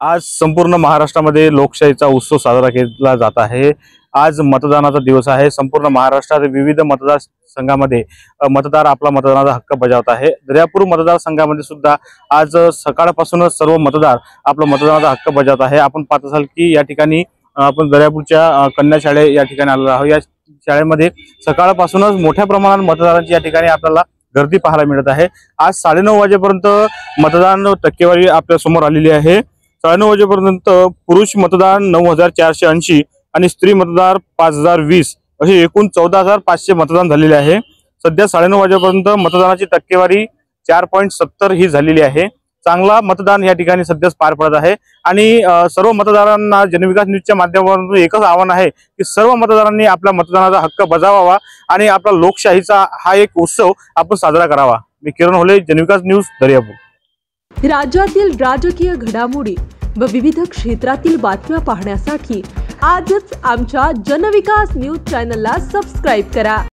आज संपूर्ण महाराष्ट्रामध्ये लोकशाहीचा उत्सव साजरा केला जात आहे। आज मतदानाचा दिवस आहे। संपूर्ण महाराष्ट्रात विविध मतदारसंघामध्ये मतदार आपला मतदानाचा हक्क बजावत आहे। दर्यापूर मतदारसंघामध्ये सुद्धा आज सकाळपासूनच सर्व मतदार आपला मतदानाचा हक्क बजावत आहे। आपण पाहत असाल की या ठिकाणी आपण दर्यापूरच्या कन्या शाळे या ठिकाणी आलेलो आहोत। या शाळेमध्ये सकाळपासूनच मोठ्या प्रमाणात मतदारांची या ठिकाणी आपल्याला गर्दी पाहायला मिळत आहे। आज 9:30 वाजेपर्यंत मतदान टक्केवारी आपल्या समोर आलेली आहे। 9:30 वाजेपर्यंत पुरुष मतदान 9,480 आणि स्त्री मतदार 5,020 असे एकूण 14,500 मतदान झालेले आहे। सध्या 9:30 वाजेपर्यंत मतदानाची टक्केवारी 4.70 ही झालेली आहे। चांगला मतदान या ठिकाणी सध्या पार पडत आहे आणि सर्व मतदारांना जनविकास न्यूजच्या माध्यमातून एकच आव्हान आहे की सर्व मतदारांनी आपला मतदानाचा हक्क बजावावा आणि आपला लोकशाहीचा हा एक उत्सव आपण साजरा करावा। मी किरण होले, जनविकास न्यूज, दर्यापूर। राज्यातील राजकीय घडामोडी व विविध क्षेत्रातील बातम्या पाहण्यासाठी आजच आमच्या जनविकास न्यूज चॅनलला सबस्क्राइब करा।